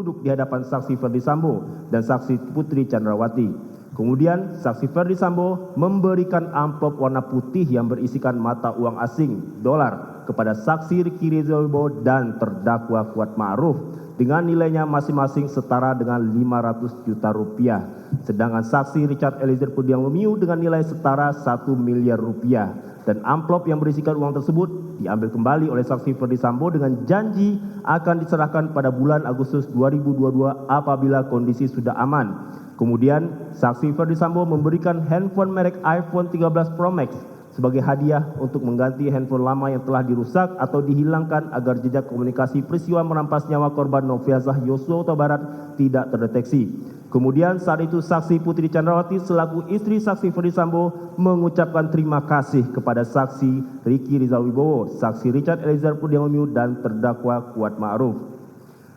duduk di hadapan saksi Ferdi Sambo dan saksi Putri Chandrawati. Kemudian saksi Ferdi Sambo memberikan amplop warna putih yang berisikan mata uang asing dolar kepada saksi Ricky Rizal Wibowo dan terdakwa Kuat Ma'ruf dengan nilainya masing-masing setara dengan 500 juta rupiah. Sedangkan saksi Richard Eliezer Pudiang Lumiu dengan nilai setara 1 miliar rupiah. Dan amplop yang berisikan uang tersebut diambil kembali oleh saksi Ferdi Sambo dengan janji akan diserahkan pada bulan Agustus 2022 apabila kondisi sudah aman. Kemudian saksi Ferdi Sambo memberikan handphone merek iPhone 13 Pro Max sebagai hadiah untuk mengganti handphone lama yang telah dirusak atau dihilangkan agar jejak komunikasi peristiwa merampas nyawa korban Nofriansah Yosua Huta Barat tidak terdeteksi. Kemudian saat itu saksi Putri Chandrawati selaku istri saksi Ferdi Sambo mengucapkan terima kasih kepada saksi Ricky Rizal Wibowo, saksi Richard Eliezer Pudiang Lumiu dan terdakwa Kuat Ma'ruf.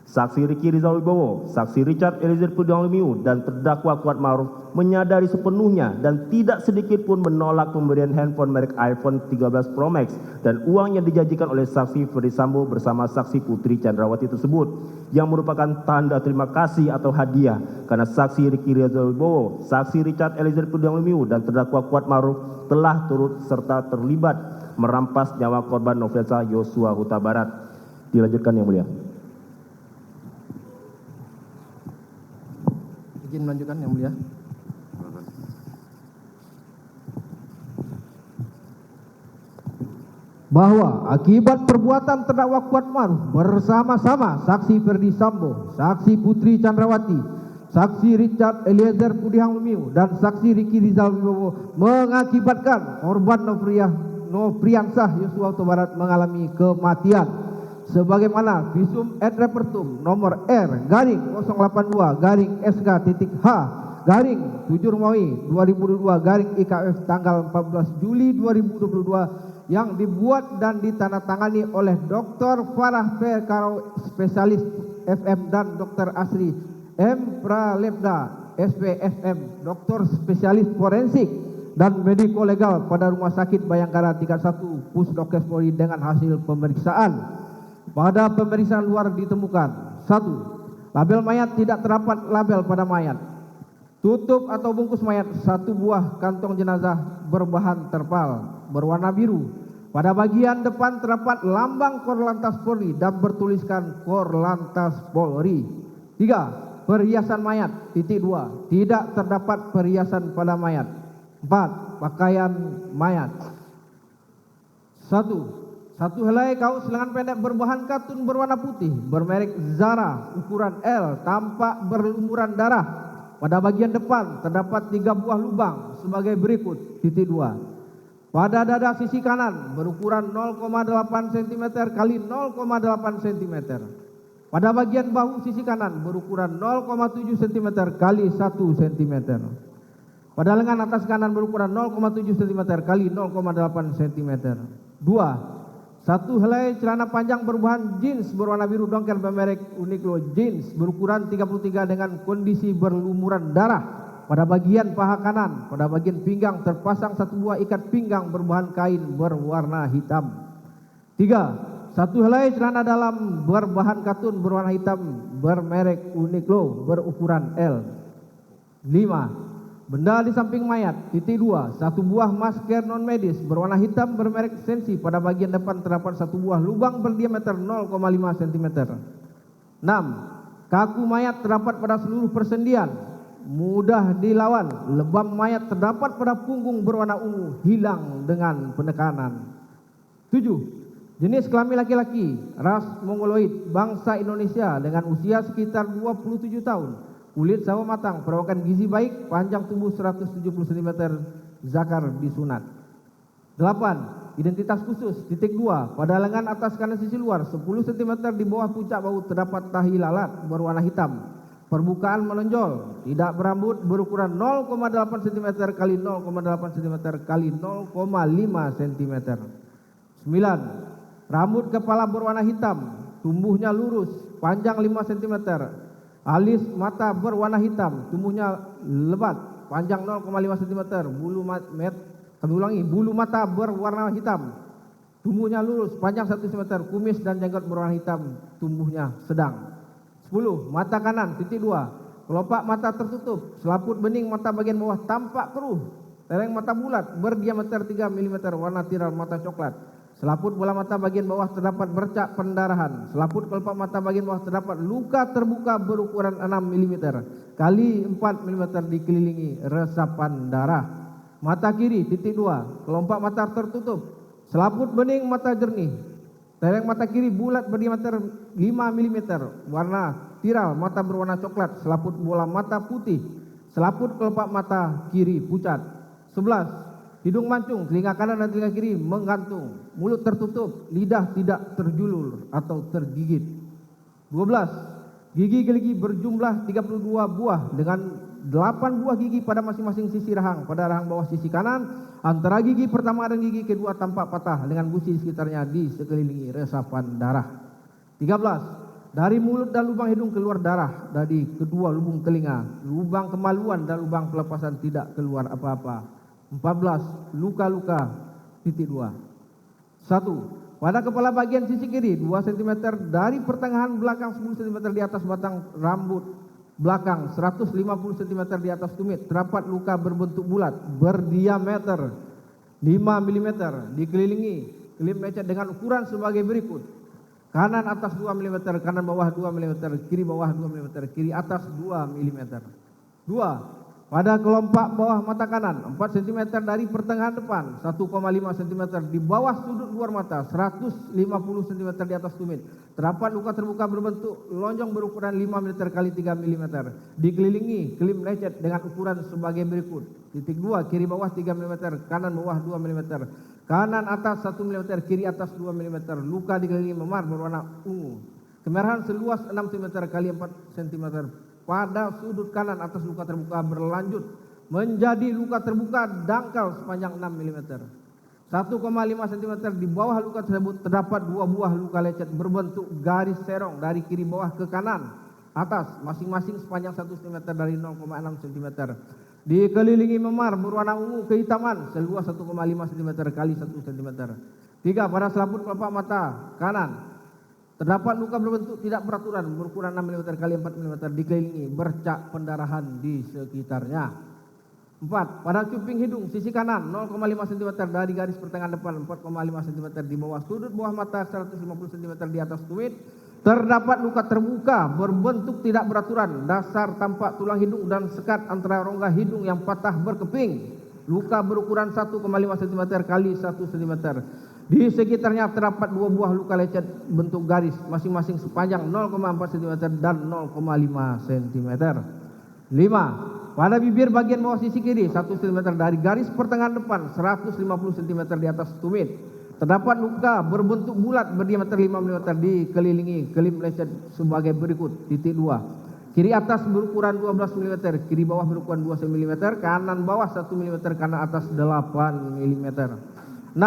Saksi Ricky Rizal Wibowo, saksi Richard Eliezer Pudiang Lumiu dan terdakwa Kuat Ma'ruf menyadari sepenuhnya dan tidak sedikit pun menolak pemberian handphone merek iPhone 13 Pro Max dan uang yang dijanjikan oleh saksi Ferdi Sambo bersama saksi Putri Chandrawati tersebut yang merupakan tanda terima kasih atau hadiah karena saksi Ricky Rizal Wibowo, saksi Richard Eliezer Pudiang Lumiu dan terdakwa Kuat Ma'ruf telah turut serta terlibat merampas nyawa korban Nofriansah Yosua Huta Barat. Dilanjutkan yang mulia. Izin melanjutkan yang mulia. Bahwa akibat perbuatan terdakwa Kuat Ma'ruf bersama-sama saksi Ferdi Sambo, saksi Putri Chandrawati, saksi Richard Eliezer Pudiang Lumiu dan saksi Ricky Rizal Wibowo mengakibatkan korban Nofriansah Yosua Huta Barat mengalami kematian sebagaimana visum et repertum nomor R/082/SK.H/7 Romawi 2022 IKF tanggal 14 Juli 2022 yang dibuat dan ditandatangani oleh Dr. Farah P. Karo spesialis FM dan Dr. Asri M. Pralebda SPFM doktor spesialis forensik dan mediko legal pada Rumah Sakit Bayangkara 31 Pusdokes Polri dengan hasil pemeriksaan. Pada pemeriksaan luar ditemukan 1. Label mayat tidak terdapat label pada mayat. Tutup atau bungkus mayat 1 buah kantong jenazah berbahan terpal berwarna biru. Pada bagian depan terdapat lambang Korlantas Polri dan bertuliskan Korlantas Polri. 3. Perhiasan mayat. 2. Tidak terdapat perhiasan pada mayat. 4. Pakaian mayat. 1. Satu helai kaos lengan pendek berbahan katun berwarna putih bermerek Zara ukuran L tampak berlumuran darah. Pada bagian depan terdapat 3 buah lubang sebagai berikut. 2. Pada dada sisi kanan berukuran 0,8 cm kali 0,8 cm. Pada bagian bahu sisi kanan berukuran 0,7 cm kali 1 cm. Pada lengan atas kanan berukuran 0,7 cm kali 0,8 cm. 2. 1 helai celana panjang berbahan jeans berwarna biru dongker bermerek Uniqlo jeans berukuran 33 dengan kondisi berlumuran darah. Pada bagian paha kanan, pada bagian pinggang terpasang 1 buah ikat pinggang berbahan kain berwarna hitam. 3. 1 helai celana dalam berbahan katun berwarna hitam bermerek Uniqlo berukuran L. 5. Benda di samping mayat. 2. 1 buah masker non medis berwarna hitam bermerek Sensi. Pada bagian depan terdapat 1 buah lubang berdiameter 0,5 cm. 6. Kaku mayat terdapat pada seluruh persendian, mudah dilawan. Lebam mayat terdapat pada punggung berwarna ungu, hilang dengan penekanan. 7. Jenis kelamin laki-laki, ras Mongoloid, bangsa Indonesia dengan usia sekitar 27 tahun. Kulit sawo matang, perawakan gizi baik, panjang tubuh 170 cm, zakar disunat. 8. Identitas khusus. 2. Pada lengan atas kanan sisi luar 10 cm di bawah puncak bahu terdapat tahi lalat berwarna hitam. Permukaan menonjol, tidak berambut, berukuran 0,8 cm kali 0,8 cm kali 0,5 cm. 9. Rambut kepala berwarna hitam, tumbuhnya lurus, panjang 5 cm. Alis mata berwarna hitam, tumbuhnya lebat, panjang 0,5 cm. Bulu mata berwarna hitam, tumbuhnya lurus, panjang 1 cm. Kumis dan jenggot berwarna hitam, tumbuhnya sedang. 10. Mata kanan, titik 2. Kelopak mata tertutup, selaput bening mata bagian bawah tampak keruh. Tereng mata bulat berdiameter 3 mm warna tiral mata coklat. Selaput bola mata bagian bawah terdapat bercak pendarahan. Selaput kelopak mata bagian bawah terdapat luka terbuka berukuran 6 mm kali 4 mm dikelilingi resapan darah. Mata kiri, titik 2. Kelopak mata tertutup, selaput bening mata jernih. Tereng mata kiri bulat berdiameter 5 mm warna tiral mata berwarna coklat. Selaput bola mata putih. Selaput kelopak mata kiri pucat. 11. Hidung mancung, telinga kanan dan telinga kiri menggantung. Mulut tertutup, lidah tidak terjulur atau tergigit. 12. Gigi gerigi berjumlah 32 buah dengan 8 buah gigi pada masing-masing sisi rahang. Pada rahang bawah sisi kanan, antara gigi pertama dan gigi kedua tampak patah dengan gusi sekitarnya di sekelilingi resapan darah. 13. Dari mulut dan lubang hidung keluar darah. Dari kedua lubang telinga, lubang kemaluan dan lubang pelepasan tidak keluar apa-apa. 14. Luka-luka, titik 2. 1. Pada kepala bagian sisi kiri 2 cm dari pertengahan belakang 10 cm di atas batang rambut belakang 150 cm di atas tumit terdapat luka berbentuk bulat berdiameter 5 mm dikelilingi kelip lecet dengan ukuran sebagai berikut: kanan atas 2 mm, kanan bawah 2 mm, kiri bawah 2 mm, kiri atas 2 mm. 2. Pada kelopak bawah mata kanan 4 cm dari pertengahan depan 1,5 cm di bawah sudut luar mata 150 cm di atas tumit terdapat luka terbuka berbentuk lonjong berukuran 5 mm kali 3 mm dikelilingi kelip lecet dengan ukuran sebagai berikut: titik 2 kiri bawah 3 mm, kanan bawah 2 mm, kanan atas 1 mm, kiri atas 2 mm. Luka dikelilingi memar berwarna ungu. Kemerahan seluas 6 cm kali 4 cm pada sudut kanan atas luka terbuka berlanjut menjadi luka terbuka dangkal sepanjang 6 mm. 1,5 cm di bawah luka tersebut terdapat 2 buah luka lecet berbentuk garis serong dari kiri bawah ke kanan atas masing-masing sepanjang 1 cm dari 0,6 cm. Dikelilingi memar berwarna ungu kehitaman seluas 1,5 cm kali 1 cm. 3. Pada selaput kelopak mata kanan terdapat luka berbentuk tidak beraturan berukuran 6 mm kali 4 mm dikelilingi bercak pendarahan di sekitarnya. 4. Pada cuping hidung sisi kanan 0,5 cm dari garis pertengahan depan 4,5 cm di bawah sudut bawah mata 150 cm di atas tumit terdapat luka terbuka berbentuk tidak beraturan dasar tampak tulang hidung dan sekat antara rongga hidung yang patah berkeping. Luka berukuran 1,5 cm kali 1 cm. Di sekitarnya terdapat 2 buah luka lecet bentuk garis masing-masing sepanjang 0,4 cm dan 0,5 cm. 5. Pada bibir bagian bawah sisi kiri 1 cm dari garis pertengahan depan 150 cm di atas tumit terdapat luka berbentuk bulat berdiameter 5 mm dikelilingi kelip lecet sebagai berikut: titik 2 kiri atas berukuran 12 mm, kiri bawah berukuran 2 cm, kanan bawah 1 mm, kanan atas 8 mm. 6.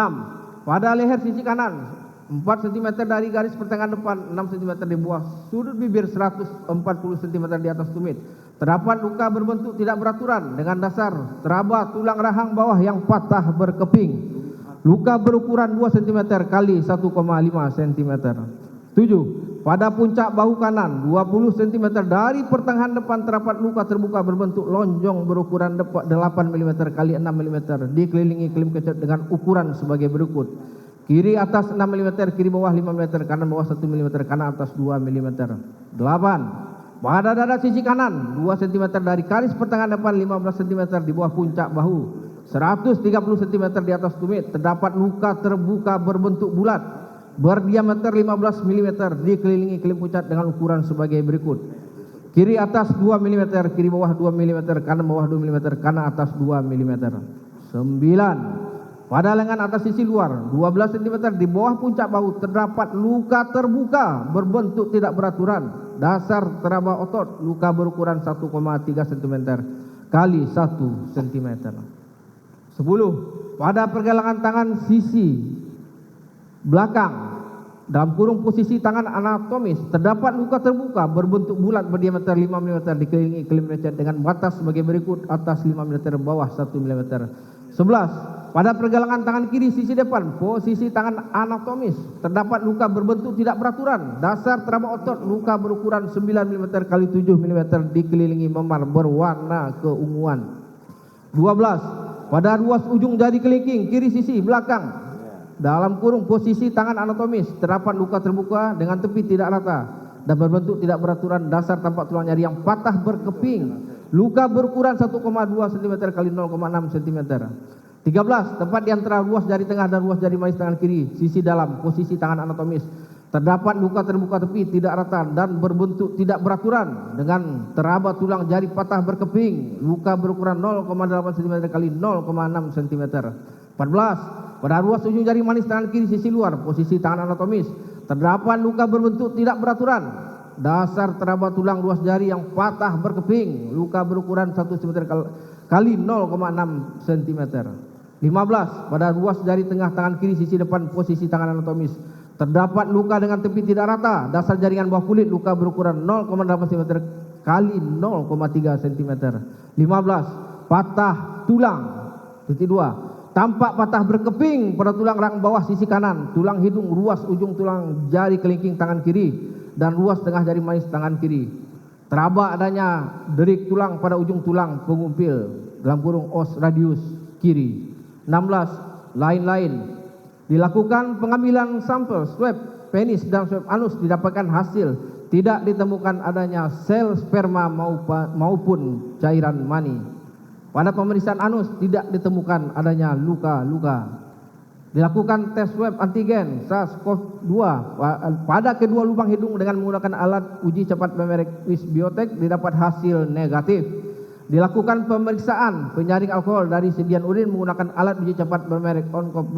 Pada leher sisi kanan 4 cm dari garis pertengahan depan 6 cm di bawah sudut bibir 140 cm di atas tumit terdapat luka berbentuk tidak beraturan dengan dasar teraba tulang rahang bawah yang patah berkeping. Luka berukuran 2 cm kali 1,5 cm. 7. Pada puncak bahu kanan 20 cm dari pertengahan depan terdapat luka terbuka berbentuk lonjong berukuran 8 mm kali 6 mm dikelilingi kelip lecet dengan ukuran sebagai berikut: kiri atas 6 mm, kiri bawah 5 mm, kanan bawah 1 mm, kanan atas 2 mm. 8. Pada dada sisi kanan 2 cm dari garis pertengahan depan 15 cm di bawah puncak bahu 130 cm di atas tumit terdapat luka terbuka berbentuk bulat berdiameter 15 mm dikelilingi kelip pucat dengan ukuran sebagai berikut: kiri atas 2 mm, kiri bawah 2 mm, kanan bawah 2 mm, kanan atas 2 mm. 9. Pada lengan atas sisi luar 12 cm di bawah puncak bahu terdapat luka terbuka berbentuk tidak beraturan dasar teraba otot luka berukuran 1,3 cm kali 1 cm. 10. Pada pergelangan tangan sisi belakang dalam kurung posisi tangan anatomis terdapat luka terbuka berbentuk bulat berdiameter 5 mm dikelilingi kelip lecet dengan batas sebagai berikut: atas 5 mm, bawah 1 mm. 11. pada pergelangan tangan kiri sisi depan, posisi tangan anatomis, terdapat luka berbentuk tidak beraturan. Dasar teraba otot, luka berukuran 9 mm x 7 mm dikelilingi memar berwarna keunguan. 12. Pada ruas ujung jari kelingking kiri sisi belakang, dalam kurung posisi tangan anatomis, terdapat luka terbuka dengan tepi tidak rata dan berbentuk tidak beraturan. Dasar tampak tulang jari yang patah berkeping. Luka berukuran 1,2 cm x 0,6 cm. 13. Tempat di antara ruas jari tengah dan ruas jari manis tangan kiri sisi dalam, posisi tangan anatomis, terdapat luka terbuka tepi tidak rata dan berbentuk tidak beraturan dengan teraba tulang jari patah berkeping. Luka berukuran 0,8 cm x 0,6 cm. 14. Pada ruas ujung jari manis tangan kiri sisi luar, posisi tangan anatomis, terdapat luka berbentuk tidak beraturan. Dasar teraba tulang ruas jari yang patah berkeping. Luka berukuran 1 cm x 0,6 cm. 15. Pada ruas jari tengah tangan kiri sisi depan, posisi tangan anatomis, terdapat luka dengan tepi tidak rata. Dasar jaringan bawah kulit, luka berukuran 0,8 cm x 0,3 cm. 15. Patah tulang. Titik 2. Tampak patah berkeping pada tulang rahang bawah sisi kanan, tulang hidung, ruas ujung tulang jari kelingking tangan kiri, dan ruas tengah jari manis tangan kiri. Teraba adanya derik tulang pada ujung tulang pengumpil, dalam kurung os radius kiri. 16. Lain-lain. Dilakukan pengambilan sampel swab penis dan swab anus, didapatkan hasil tidak ditemukan adanya sel sperma maupun cairan mani. Pada pemeriksaan anus tidak ditemukan adanya luka-luka. Dilakukan tes swab antigen SARS-CoV-2 pada kedua lubang hidung dengan menggunakan alat uji cepat bermerek Swiss Biotech, didapat hasil negatif. Dilakukan pemeriksaan penyaring alkohol dari sedian urin menggunakan alat uji cepat bermerek OnCoV,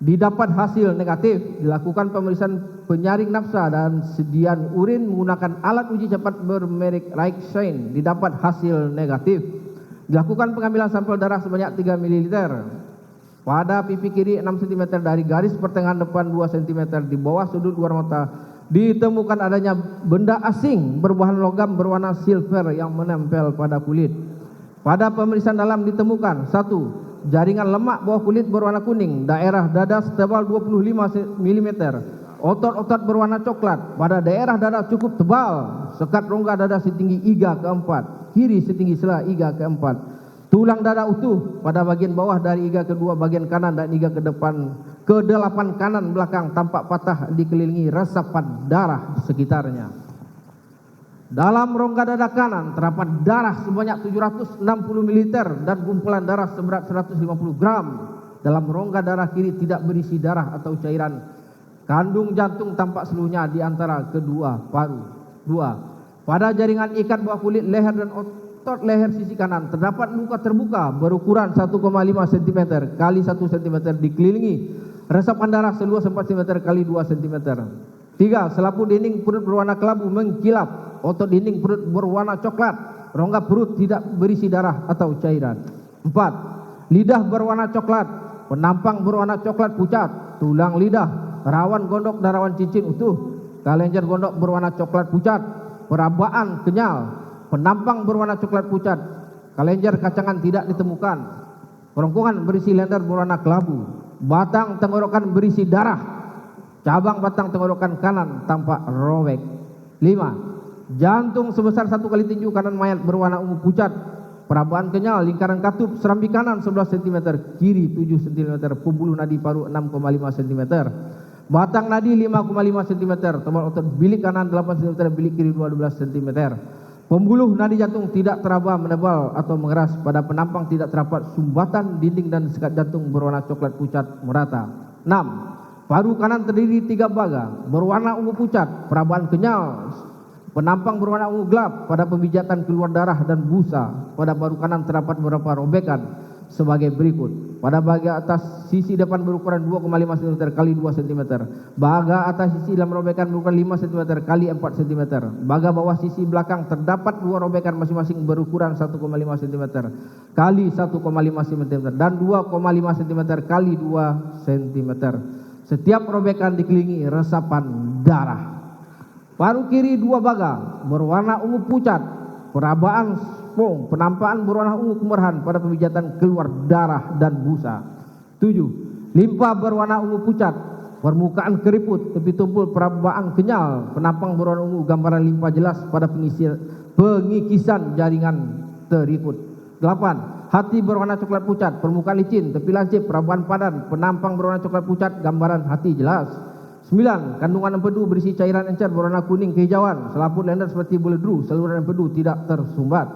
didapat hasil negatif. Dilakukan pemeriksaan penyaring nafsa dan sedian urin menggunakan alat uji cepat bermerek Reichshain, didapat hasil negatif. Dilakukan pengambilan sampel darah sebanyak 3 ml pada pipi kiri 6 cm dari garis pertengahan depan 2 cm di bawah sudut luar mata. Ditemukan adanya benda asing berbahan logam berwarna silver yang menempel pada kulit. Pada pemeriksaan dalam ditemukan: 1. Jaringan lemak bawah kulit berwarna kuning, daerah dada setebal 25 mm, otot-otot berwarna coklat, pada daerah dada cukup tebal, sekat rongga dada setinggi iga keempat, kiri setinggi sela iga keempat, tulang dada utuh pada bagian bawah dari iga kedua bagian kanan dan iga ke-8 kanan belakang, tampak patah dikelilingi resapan darah di sekitarnya. Dalam rongga dada kanan terdapat darah sebanyak 760 ml dan kumpulan darah seberat 150 gram. Dalam rongga darah kiri tidak berisi darah atau cairan. Kandung jantung tampak seluruhnya di antara kedua paru. 2. Pada jaringan ikat bawah kulit leher dan otot leher sisi kanan terdapat luka terbuka berukuran 1,5 cm x 1 cm dikelilingi resapan darah seluas 4 cm x 2 cm. 3. Selaput dinding perut berwarna kelabu mengkilap, otot dinding perut berwarna coklat, rongga perut tidak berisi darah atau cairan. 4. Lidah berwarna coklat, penampang berwarna coklat pucat, tulang lidah, rawan gondok dan rawan cincin utuh, kelenjar gondok berwarna coklat pucat, perabaan kenyal, penampang berwarna coklat pucat, kelenjar kacangan tidak ditemukan, kerongkongan berisi lender berwarna kelabu, batang tenggorokan berisi darah, cabang batang tenggorokan kanan tampak robek. 5. Jantung sebesar 1 kali tinju kanan mayat berwarna ungu pucat, perabaan kenyal, lingkaran katup serambi kanan 11 cm, kiri 7 cm, pembuluh nadi paru 6,5 cm, batang nadi 5,5 cm, tebal otot bilik kanan 8 cm, bilik kiri 12 cm. Pembuluh nadi jantung tidak teraba, menebal atau mengeras. Pada penampang tidak terdapat sumbatan dinding dan sekat jantung berwarna coklat pucat merata. 6. Paru kanan terdiri 3 baga berwarna ungu pucat, perabaan kenyal, penampang berwarna ungu gelap. Pada pemijatan keluar darah dan busa. Pada paru kanan terdapat beberapa robekan sebagai berikut: pada bagian atas sisi depan berukuran 2,5 cm x 2 cm, baga atas sisi dalam robekan berukuran 5 cm x 4 cm, baga bawah sisi belakang terdapat 2 robekan masing-masing berukuran 1,5 cm x 1,5 cm dan 2,5 cm x 2 cm. Setiap robekan dikelilingi resapan darah. Paru kiri 2 baga berwarna ungu pucat, perabaan Pong, penampakan berwarna ungu kemerahan pada pemijatan keluar darah dan busa. 7. Limpa berwarna ungu pucat, permukaan keriput, tepi tumpul perabaan kenyal, penampang berwarna ungu, gambaran limpa jelas pada pengikisan jaringan terikut. 8. Hati berwarna coklat pucat, permukaan licin, tepi lancip, perabaan padan, penampang berwarna coklat pucat, gambaran hati jelas. 9. Kandungan empedu berisi cairan encer berwarna kuning kehijauan, selaput lender seperti buledru, saluran empedu tidak tersumbat.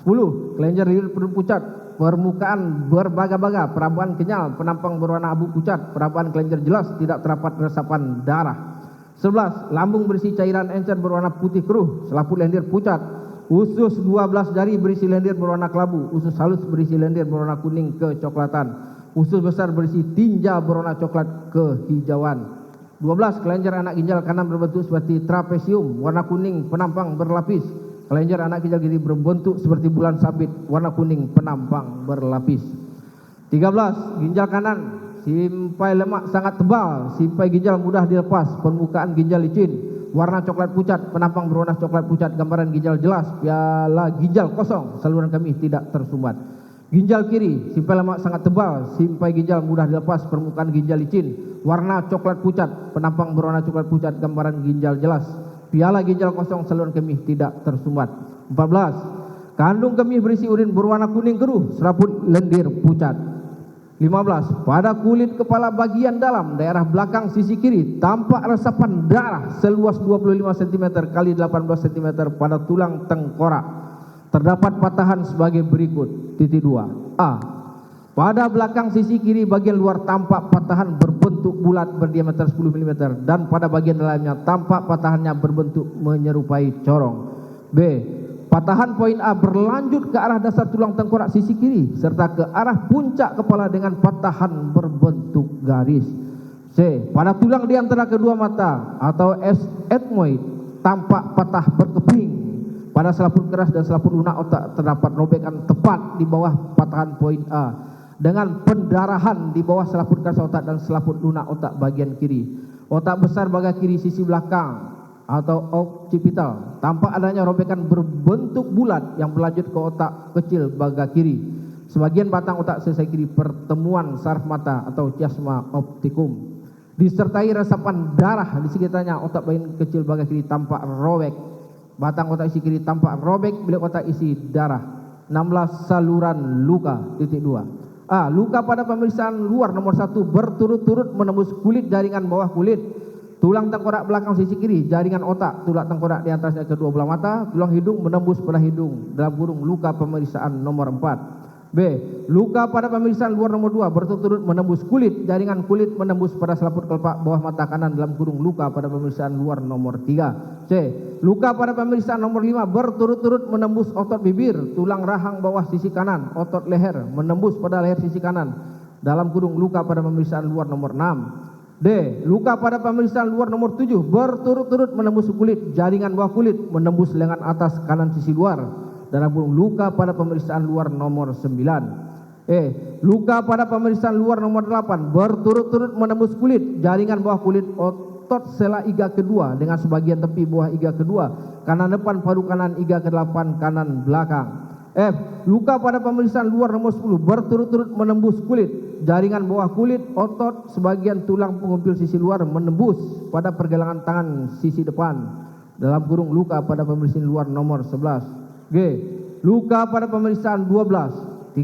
10. Kelenjar liur perut pucat, permukaan berbaga-baga, perabaan kenyal, penampang berwarna abu pucat, perabaan kelenjar jelas, tidak terdapat resapan darah. 11. Lambung berisi cairan encer berwarna putih keruh, selaput lendir pucat, usus 12 jari berisi lendir berwarna kelabu, usus halus berisi lendir berwarna kuning kecoklatan, usus besar berisi tinja berwarna coklat kehijauan. 12. Kelenjar anak ginjal kanan berbentuk seperti trapesium, warna kuning, penampang berlapis. Kelenjar anak ginjal kiri berbentuk seperti bulan sabit, warna kuning, penampang berlapis. 13. Ginjal kanan simpai lemak sangat tebal, simpai ginjal mudah dilepas, permukaan ginjal licin, warna coklat pucat, penampang berwarna coklat pucat, gambaran ginjal jelas, piala ginjal kosong, saluran kemih tidak tersumbat. Ginjal kiri simpai lemak sangat tebal, simpai ginjal mudah dilepas, permukaan ginjal licin, warna coklat pucat, penampang berwarna coklat pucat, gambaran ginjal jelas, piala ginjal kosong, saluran kemih tidak tersumbat. 14. Kandung kemih berisi urin berwarna kuning keruh, selaput lendir pucat. 15. Pada kulit kepala bagian dalam daerah belakang sisi kiri tampak resapan darah seluas 25 cm kali 18 cm pada tulang tengkorak. Terdapat patahan sebagai berikut. 2. A. Pada belakang sisi kiri bagian luar tampak patahan berbentuk bulat berdiameter 10 mm dan pada bagian dalamnya tampak patahannya berbentuk menyerupai corong. B. Patahan poin A berlanjut ke arah dasar tulang tengkorak sisi kiri serta ke arah puncak kepala dengan patahan berbentuk garis. C. Pada tulang di antara kedua mata atau ethmoid tampak patah berkeping. Pada selaput keras dan selaput lunak otak terdapat robekan tepat di bawah patahan poin A dengan pendarahan di bawah selaput keras otak dan selaput lunak otak bagian kiri. Otak besar bagian kiri sisi belakang atau occipital tampak adanya robekan berbentuk bulat yang berlanjut ke otak kecil bagian kiri. Sebagian batang otak sisi kiri pertemuan saraf mata atau chiasma opticum disertai resapan darah di sekitarnya. Otak bagian kecil bagian kiri tampak robek. Batang otak isi kiri tampak robek, bilik otak isi darah. 16. Saluran luka. 2. A. Luka pada pemeriksaan luar nomor 1 berturut-turut menembus kulit jaringan bawah kulit, tulang tengkorak belakang sisi kiri, jaringan otak, tulang tengkorak di atasnya kedua belah mata, tulang hidung menembus pada hidung, dalam kurung luka pemeriksaan nomor 4. B. Luka pada pemeriksaan luar nomor 2 berturut-turut menembus kulit, jaringan kulit menembus pada selaput kelopak bawah mata kanan, dalam kurung luka pada pemeriksaan luar nomor 3. C. Luka pada pemeriksaan nomor 5 berturut-turut menembus otot bibir, tulang rahang bawah sisi kanan, otot leher menembus pada leher sisi kanan, dalam kurung luka pada pemeriksaan luar nomor 6. D. Luka pada pemeriksaan luar nomor 7 berturut-turut menembus kulit, jaringan bawah kulit menembus lengan atas kanan sisi luar, dalam kurung luka pada pemeriksaan luar nomor 9. E. Luka pada pemeriksaan luar nomor 8 berturut-turut menembus kulit, jaringan bawah kulit, otot sela iga kedua dengan sebagian tepi bawah iga kedua, kanan depan paru kanan iga ke-8 kanan belakang. F. Luka pada pemeriksaan luar nomor 10 berturut-turut menembus kulit, jaringan bawah kulit, otot sebagian tulang pengumpil sisi luar menembus pada pergelangan tangan sisi depan, dalam kurung luka pada pemeriksaan luar nomor 11. G. Luka pada pemeriksaan 12, 13,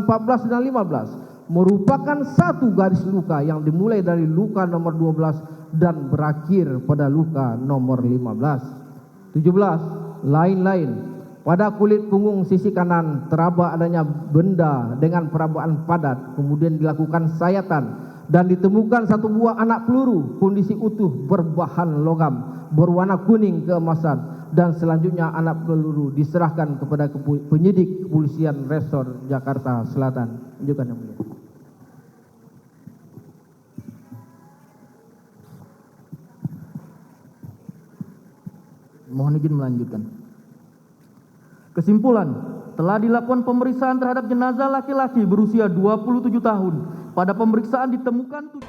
14 dan 15 merupakan satu garis luka yang dimulai dari luka nomor 12 dan berakhir pada luka nomor 15. 17. Lain-lain. Pada kulit punggung sisi kanan teraba adanya benda dengan perabaan padat, kemudian dilakukan sayatan dan ditemukan satu buah anak peluru kondisi utuh berbahan logam berwarna kuning keemasan, dan selanjutnya anak peluru diserahkan kepada penyidik kepolisian Resor Jakarta Selatan. Lanjutkan yang mulia. Mohon izin melanjutkan. Kesimpulan, telah dilakukan pemeriksaan terhadap jenazah laki-laki berusia 27 tahun. Pada pemeriksaan ditemukan